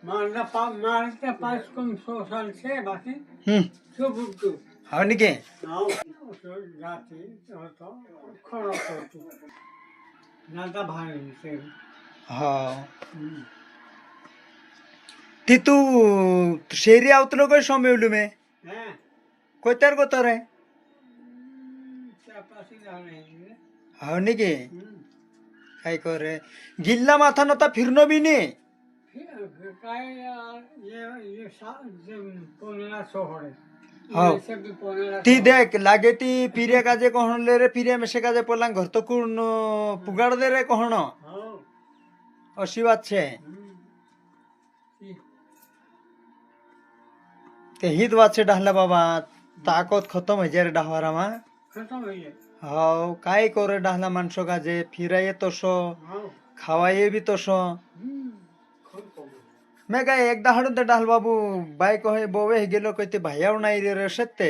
मारता पाच कम 100 साल से बाकी हम्म सब उठतो हो निके नाव जाते होतो खरं करतो नाता भारी से हो ती तू शेरी आवतलो काय सोमेवलू मे हैं कोतर कोतर आहे त्यापाशी जाणे हो निके काय करे गिल्ला माथा नव्हता फिरणं बी नाही काय ये पोनला सोहळे हो सब पोनला ती देख लागे ती पिरिया काजे कहले रे पिरिया मेसे काजे पोला घर तो कुण पुगाड़ दे रे कहण हो अशी बात छे ते हित बात छे डाहला बाबा ताकत खत्म हो जाए रे डाहवारामा खतम हो जाए हाव काय करे डाहला माणसो काजे फिराये तसो हो खावाये बी तसो खूप कमी मैं काय एकदा हाडून ते डाहल बाबू बायको हे बोवे हे गेलो काय ते भायाव नाही रे रसत ते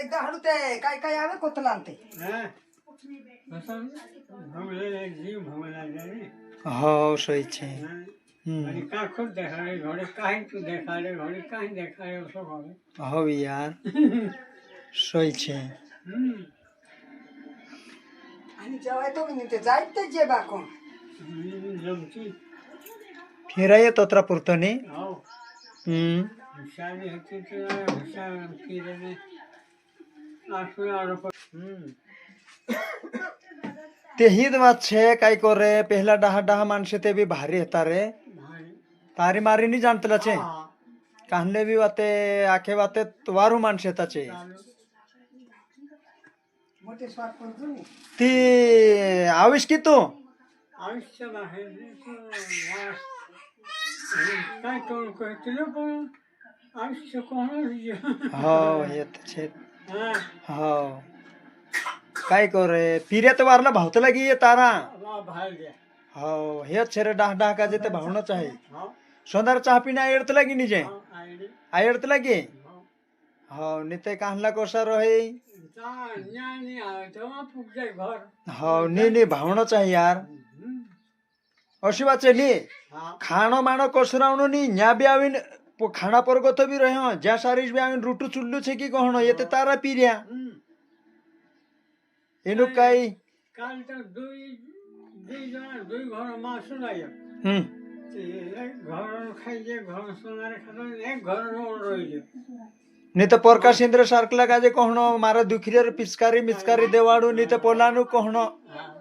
एकदा हाडू ते काय काय आवे कोतला आणते हैं कसं भमले जीव भमला जाने हो सोई छे आणि का खूप देखाडे घोडे काही तू देखाडे घोडे काही देखाडे असं घोडे हो यार सोई छे आणि जेवाय तो नाही ते जायत ते जे बाको जमती फिराये तोत्रा पुरतो नी हो हुशारी होती तर हुशार फिरणे आठवे आरोप ते हित बात छे काय करे पहला डाहा डाहा माणसे ते भी भारी हेता रे तारी मारी नहीं जानतला छे कहले भी बाते आखे बाते वारू माणसे हेता छे मोठे स्वाद करतो नी ती आविष की तू आयुष्य बाहेर काय करू तुला पण आयुष्य कोणाच हो येत छे हो काय करे फिरे तो वारला भावत लगी ये तारा बाहेर द्या हो हे छे डाह डाह का जेते भावना चाहे हो सोंदर चाह पीने आयरत लगी निजे आयडी आयरत लगी हो निते कहला कोसा रहे ज्ञानी आहे तेव्हा पुढचे घर हो नी भावना चाहे यार अशी बात छे नी हा खाणो माणो कोसरावनो नी न्या भी आविन खाना पर गतो भी रहे हो ज्या सारीज भी आविन रूटू चुल्लू छे की कहणो ये ते तारा पीरिया एनु काई काल तर दुई घर मास लागे एक घर खाइजे घर सोनारे खातो एक घर रहिजे नी तो प्रकाश इंद्र सारखला काजे कहणो मारा दुखिरे पिचकारी मिचकारी देवाडू नी तो पोलानु कहणो हा